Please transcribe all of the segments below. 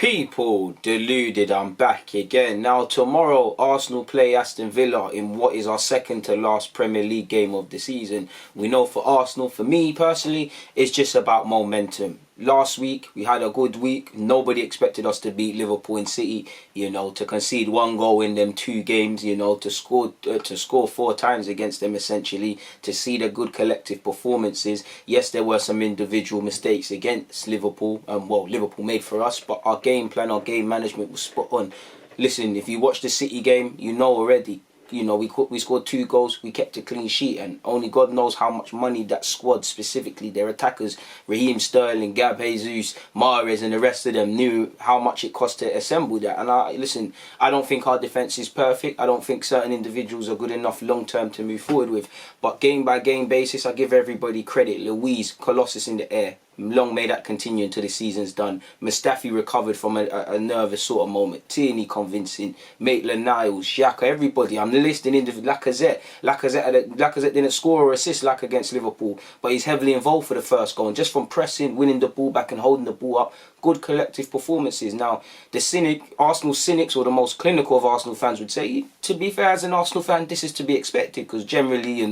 People, deluded, I'm back again. Now tomorrow Arsenal play Aston Villa in what is our second to last Premier League game of the season. We know for Arsenal, for me personally, it's just about momentum. Last week we had a good week. Nobody expected us to beat Liverpool and City, to concede one goal in them two games, to score 4 times against them essentially, to see the good collective performances. Yes, there were some individual mistakes against Liverpool, Liverpool made for us, but our game plan, our game management was spot on. Listen, if you watch the City game, you know already. We scored 2 goals, we kept a clean sheet, and only God knows how much money that squad, specifically their attackers, Raheem Sterling, Gab Jesus, Mahrez and the rest of them, knew how much it cost to assemble that. And I don't think our defence is perfect. I don't think certain individuals are good enough long term to move forward with. But game by game basis, I give everybody credit. Luiz, Colossus in the air. Long may that continue until the season's done. Mustafi recovered from a nervous sort of moment. Tierney convincing. Maitland-Niles, Xhaka, everybody. I'm listing in the Lacazette. Lacazette didn't score or assist like against Liverpool, but he's heavily involved for the first goal. And just from pressing, winning the ball back and holding the ball up, good collective performances. Now, Arsenal cynics, or the most clinical of Arsenal fans, would say, to be fair, as an Arsenal fan, this is to be expected, because generally,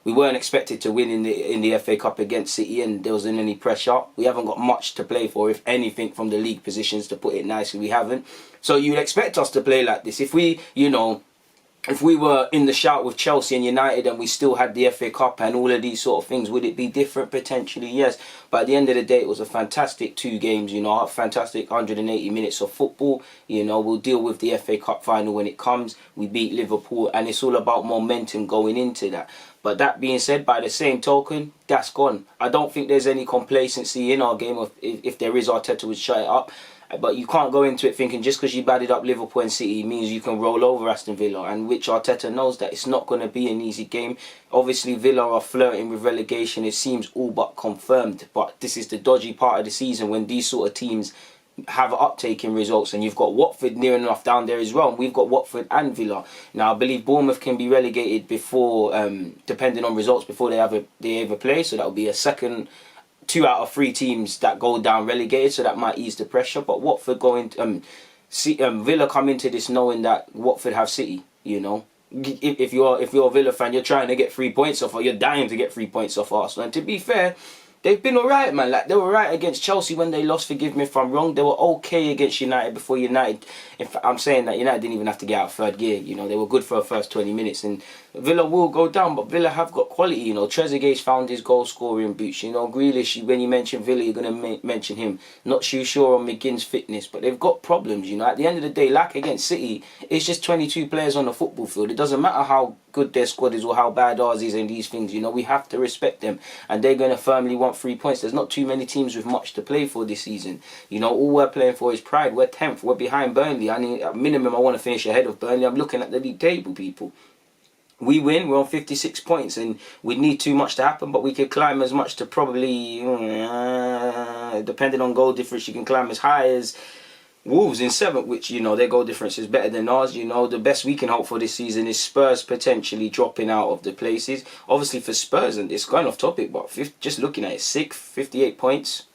we weren't expected to win in the FA Cup against City, and there wasn't any pressure. We haven't got much to play for, if anything, from the league positions, to put it nicely. We haven't. So you'd expect us to play like this. If we were in the shout with Chelsea and United and we still had the FA Cup and all of these sort of things, would it be different? Potentially, yes. But at the end of the day, it was a fantastic 2 games, a fantastic 180 minutes of football. We'll deal with the FA Cup final when it comes. We beat Liverpool, and it's all about momentum going into that. But that being said, by the same token, that's gone. I don't think there's any complacency in our game. If there is, Arteta would shut it up. But you can't go into it thinking just because you batted up Liverpool and City means you can roll over Aston Villa, and which Arteta knows that it's not going to be an easy game. Obviously, Villa are flirting with relegation. It seems all but confirmed. But this is the dodgy part of the season when these sort of teams have an uptake in results, and you've got Watford near enough down there as well, and we've got Watford and Villa. Now I believe Bournemouth can be relegated before, depending on results, before they ever play, so that will be a second 2 out of 3 teams that go down relegated, so that might ease the pressure. But Watford Villa come into this knowing that Watford have City. If you're a Villa fan, you're trying to get 3 points off, or you're dying to get 3 points off Arsenal. And to be fair, they've been alright, man. Like, they were right against Chelsea when they lost, forgive me if I'm wrong. They were okay against United before United. I'm saying that United didn't even have to get out of third gear. They were good for the first 20 minutes. And Villa will go down, but Villa have got quality. Trezeguet's found his goal scoring boots. Grealish, when you mention Villa, you're going to mention him. Not too sure on McGinn's fitness, but they've got problems. At the end of the day, like against City, it's just 22 players on the football field. It doesn't matter how good their squad is or how bad ours is and these things. We have to respect them, and they're going to firmly want 3 points. There's not too many teams with much to play for this season. All we're playing for is pride. We're 10th. We're behind Burnley. I mean, at minimum, I want to finish ahead of Burnley. I'm looking at the league table, people. We win, we're on 56 points, and we need too much to happen, but we could climb as much to probably, depending on goal difference, you can climb as high as Wolves in 7th, which, their goal difference is better than ours. The best we can hope for this season is Spurs potentially dropping out of the places. Obviously for Spurs, and it's going off topic, but just looking at it, 6th, 58 points.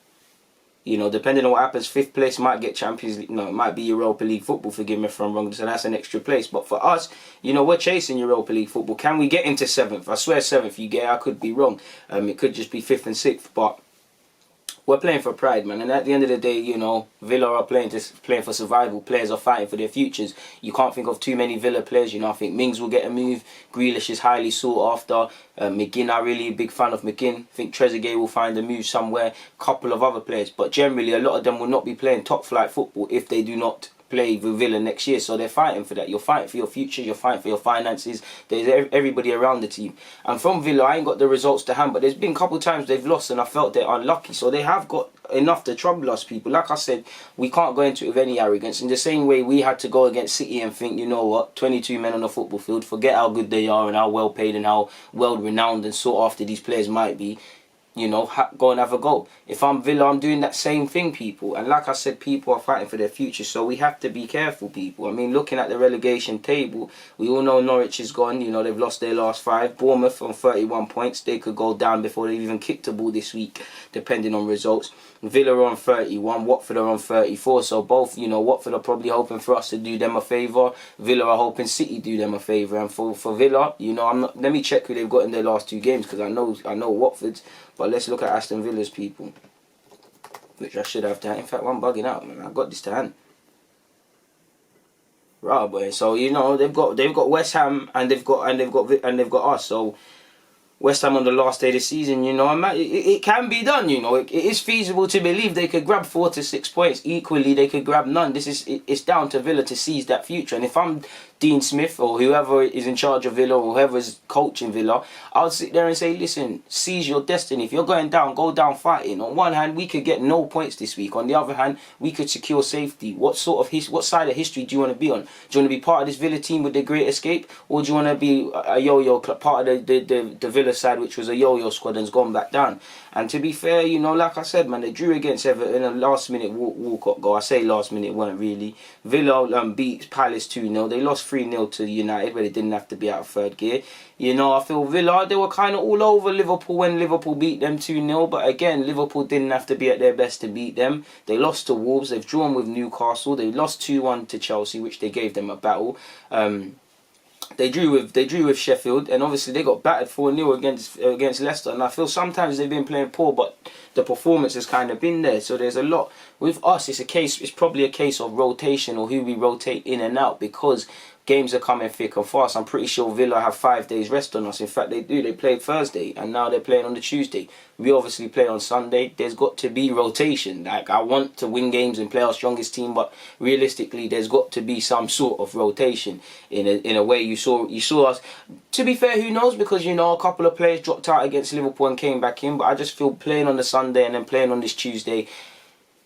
Depending on what happens, 5th place might get Champions League. No, it might be Europa League football, forgive me if I'm wrong, so that's an extra place. But for us, we're chasing Europa League football. Can we get into 7th? I swear 7th you get. I could be wrong. It could just be 5th and 6th, but we're playing for pride, man. And at the end of the day, Villa are playing for survival. Players are fighting for their futures. You can't think of too many Villa players. I think Mings will get a move. Grealish is highly sought after. McGinn, I'm really a big fan of McGinn. I think Trezeguet will find a move somewhere. Couple of other players. But generally, a lot of them will not be playing top flight football if they do not play with Villa next year. So they're fighting for that. You're fighting for your future. You're fighting for your finances. There's everybody around the team. And from Villa, I ain't got the results to hand, but there's been a couple of times they've lost and I felt they're unlucky. So they have got enough to trouble us, people. Like I said, we can't go into it with any arrogance. In the same way we had to go against City and think, 22 men on the football field, forget how good they are and how well paid and how well renowned and sought after these players might be. Go and have a go. If I'm Villa, I'm doing that same thing, people. And like I said, people are fighting for their future, so we have to be careful, people. I mean, looking at the relegation table, we all know Norwich is gone. They've lost their last 5. Bournemouth on 31 points. They could go down before they've even kicked a ball this week, depending on results. Villa are on 31, Watford are on 34. So both, you know, Watford are probably hoping for us to do them a favour. Villa are hoping City do them a favour. And for Villa, you know, let me check who they've got in their last 2 games, because I know Watford's. But let's look at Aston Villa's, people, which I should have to hand. In fact, I'm bugging out, man. I got this to hand. Right, boy. So you know they've got West Ham and they've got us. So West Ham on the last day of the season, you know, it can be done, you know. It is feasible to believe they could grab 4 to 6 points. Equally, they could grab none. It's down to Villa to seize that future. And if I'm Dean Smith or whoever is in charge of Villa or whoever's coaching Villa, I would sit there and say, listen, seize your destiny. If you're going down, go down fighting. On one hand, we could get no points this week. On the other hand, we could secure safety. What side of history do you want to be on? Do you want to be part of this Villa team with the great escape, or do you want to be a yo-yo part of the Villa side, which was a yo-yo squad and's gone back down? And to be fair, you know, like I said, man, they drew against Everton, a last-minute Walcott goal. I say last-minute, weren't really. Villa beat Palace 2-0. They lost 3-0 to United, where they didn't have to be out of third gear. You know, I feel Villa, they were kind of all over Liverpool when Liverpool beat them 2-0. But again, Liverpool didn't have to be at their best to beat them. They lost to Wolves. They've drawn with Newcastle. They lost 2-1 to Chelsea, which they gave them a battle. They drew with Sheffield, and obviously they got battered 4-0 against Leicester. And I feel sometimes they've been playing poor, but the performance has kind of been there. So there's a lot with us. It's probably a case of rotation, or who we rotate in and out, because games are coming thick and fast. I'm pretty sure Villa have 5 days rest on us. In fact, they do. They played Thursday, and now they're playing on the Tuesday. We obviously play on Sunday. There's got to be rotation. Like, I want to win games and play our strongest team, but realistically, there's got to be some sort of rotation. In a way, you saw us. To be fair, who knows? Because, you know, a couple of players dropped out against Liverpool and came back in. But I just feel playing on the Sunday and then playing on this Tuesday,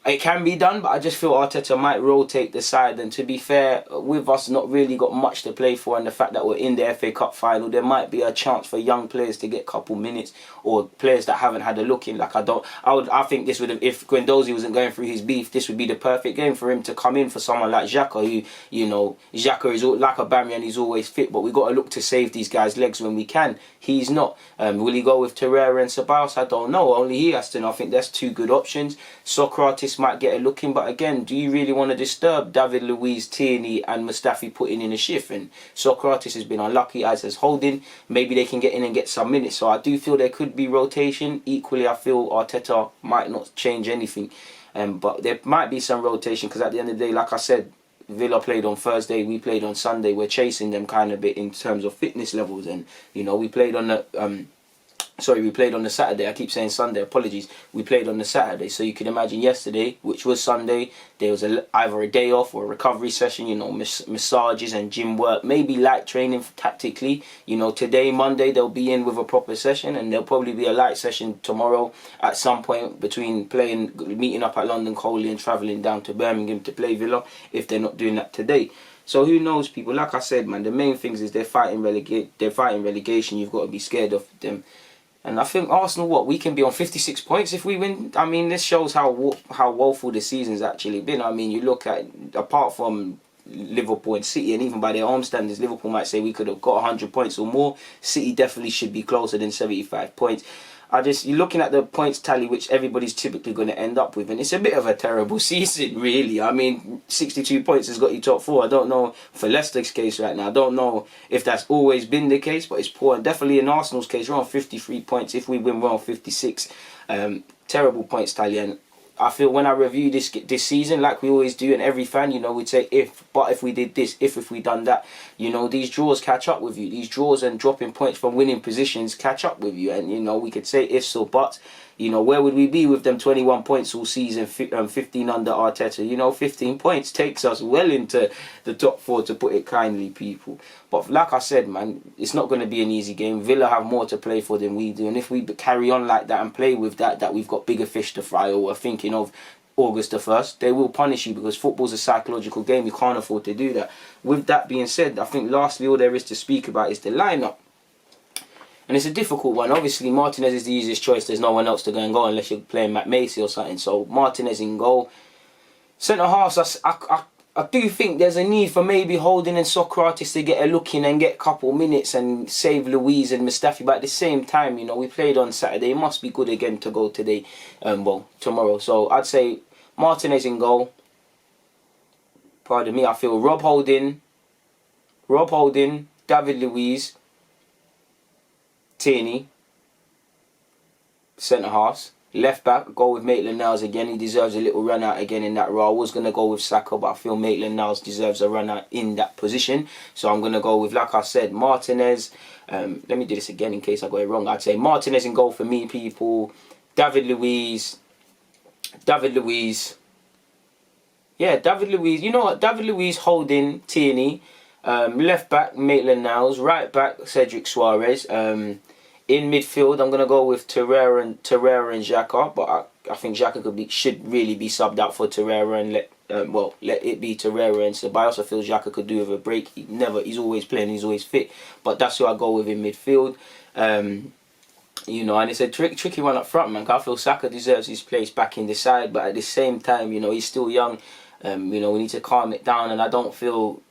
it can be done, but I just feel Arteta might rotate the side. And to be fair, with us not really got much to play for, and the fact that we're in the FA Cup final, there might be a chance for young players to get a couple minutes, or players that haven't had a look in. Like, I think this would have, if Guendouzi wasn't going through his beef, this would be the perfect game for him to come in for someone like Xhaka, who, you know, Xhaka is like a Aubameyang, he's always fit, but we got to look to save these guys' legs when we can. He's not. Will he go with Torreira and Ceballos? I don't know. Only he has to know. I think that's 2 good options. Socrates might get a look in, but again, do you really want to disturb David Luiz, Tierney and Mustafi putting in a shift? And Socrates has been unlucky, as has Holding. Maybe they can get in and get some minutes. So I do feel there could be rotation. Equally, I feel Arteta might not change anything, but there might be some rotation, because at the end of the day, like I said, Villa played on Thursday, we played on Sunday. We're chasing them kind of bit in terms of fitness levels, and you know, we played on the we played on the Saturday. I keep saying Sunday, apologies. We played on the Saturday. So you can imagine yesterday, which was Sunday, there was either a day off or a recovery session, you know, massages and gym work, maybe light training tactically. You know, today, Monday, they'll be in with a proper session, and there'll probably be a light session tomorrow at some point between meeting up at London Coley and travelling down to Birmingham to play Villa, if they're not doing that today. So who knows, people? Like I said, man, the main things is they're fighting relegation. You've got to be scared of them. And I think Arsenal, we can be on 56 points if we win. I mean, this shows how woeful the season's actually been. I mean, you look at, apart from Liverpool and City, and even by their home standards, Liverpool might say we could have got 100 points or more. City definitely should be closer than 75 points. You're looking at the points tally, which everybody's typically going to end up with, and it's a bit of a terrible season, really. I mean, 62 points has got you top 4. I don't know for Leicester's case right now. I don't know if that's always been the case, but it's poor. And definitely in Arsenal's case, we're on 53 points. If we win, we're on 56. Terrible points tally. And I feel when I review this season, like we always do, and every fan, you know, we'd say if we did this, if we done that, you know, these draws catch up with you. These draws and dropping points from winning positions catch up with you. And, you know, we could say ifs or buts. You know, where would we be with them 21 points all season, 15 under Arteta? You know, 15 points takes us well into the top 4, to put it kindly, people. But like I said, man, it's not going to be an easy game. Villa have more to play for than we do. And if we carry on like that and play with that we've got bigger fish to fry, or we're thinking of August the 1st, they will punish you, because football's a psychological game. You can't afford to do that. With that being said, I think lastly, all there is to speak about is the lineup. And it's a difficult one. Obviously, Martinez is the easiest choice. There's no one else to go and go unless you're playing Matt Macy or something. So Martinez in goal. Centre halves, I do think there's a need for maybe Holding and Socrates to get a look in and get a couple minutes and save Louise and Mustafi. But at the same time, you know, we played on Saturday. It must be good again to go today, well, tomorrow. So I'd say Martinez in goal. Pardon me, I feel Rob Holding, David Luiz, Tierney, centre halves. Left back, go with Maitland-Niles again. He deserves a little run out again in that role. I was going to go with Saka, but I feel Maitland-Niles deserves a run out in that position. So I'm going to go with, like I said, Martinez. Let me do this again in case I got it wrong. I'd say Martinez in goal for me, people. David Luiz. Yeah, David Luiz. You know what? David Luiz, Holding, Tierney. Left back, Maitland-Niles. Right back, Cedric Suarez. In midfield, I'm gonna go with Torreira and Xhaka, but I think Xhaka should really be subbed out for Torreira and let it be Torreira and Ceballos. I feel Xhaka could do with a break. He's always playing, he's always fit, but that's who I go with in midfield. You know, and it's a tricky one up front, man. I feel Saka deserves his place back in the side, but at the same time, you know, he's still young. You know, we need to calm it down, and I feel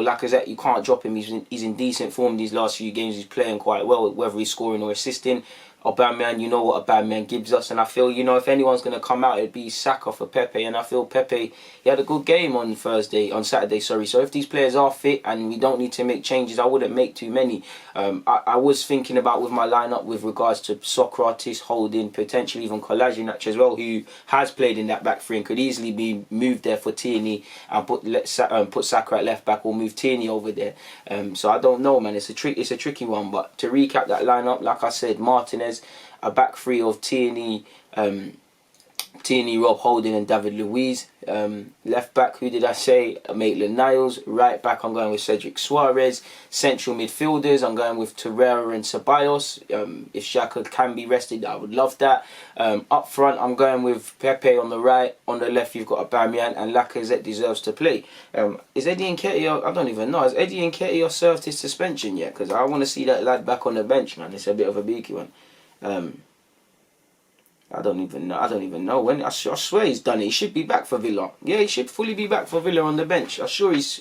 Lacazette, you can't drop him. He's in decent form these last few games. He's playing quite well, whether he's scoring or assisting. Aubameyang, you know what Aubameyang gives us, and I feel, you know, if anyone's going to come out, it'd be Saka for Pepe, and I feel Pepe, he had a good game on Saturday, sorry. So if these players are fit and we don't need to make changes, I wouldn't make too many. I was thinking about with my lineup with regards to Socrates, Holding, potentially even Kolasinac as well, who has played in that back three and could easily be moved there for Tierney and put Saka at left back or move Tierney over there. So I don't know, man. It's a tricky one. But to recap that lineup, like I said, Martinez, a back three of Tierney, Rob Holding and David Luiz. Left back, who did I say? Maitland-Niles. Right back, I'm going with Cedric Suarez. Central midfielders, I'm going with Torreira and Ceballos. If Xhaka can be rested, I would love that. Up front, I'm going with Pepe on the right. On the left, you've got Aubameyang, and Lacazette deserves to play. Is Eddie Nketiah, I don't even know, has Eddie Nketiah served his suspension yet? Because I want to see that lad back on the bench, man. It's a bit of a beaky one. I don't even know when. I swear he's done it. He should be back for Villa. Yeah, he should fully be back for Villa on the bench. I'm sure he's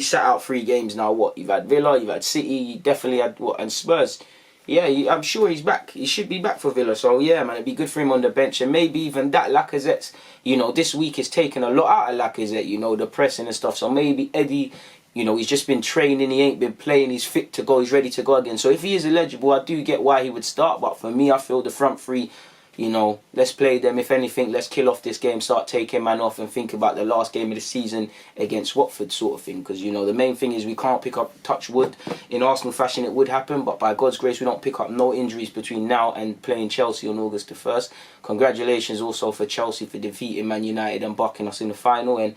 sat out 3 games now. What, you've had Villa, you've had City, you definitely had what, and Spurs. Yeah, I'm sure he's back. He should be back for Villa. So yeah, man, it'd be good for him on the bench, and maybe even that Lacazette's. You know, this week has taken a lot out of Lacazette. You know, the pressing and stuff. So maybe Eddie, you know, he's just been training, he ain't been playing, he's fit to go, he's ready to go again. So if he is eligible, I do get why he would start. But for me, I feel the front three, you know, let's play them. If anything, let's kill off this game, start taking man off and think about the last game of the season against Watford sort of thing. Because, you know, the main thing is we can't pick up, touch wood. In Arsenal fashion, it would happen. But by God's grace, we don't pick up no injuries between now and playing Chelsea on August the 1st. Congratulations also for Chelsea for defeating Man United and bucking us in the final. And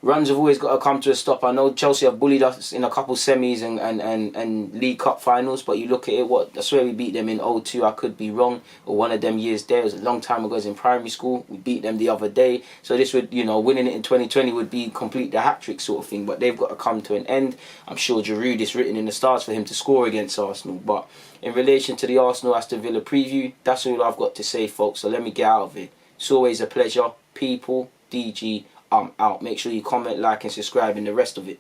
runs have always got to come to a stop. I know Chelsea have bullied us in a couple semis and League Cup finals, but you look at it, I swear we beat them in 02, I could be wrong, or one of them years there, it was a long time ago, it was in primary school, we beat them the other day, so this would, you know, winning it in 2020 would be complete the hat-trick sort of thing, but they've got to come to an end. I'm sure Giroud is written in the stars for him to score against Arsenal, but in relation to the Arsenal-Aston Villa preview, that's all I've got to say, folks, so let me get out of it. It's always a pleasure. People, DG, I'm out. Make sure you comment, like and subscribe and the rest of it.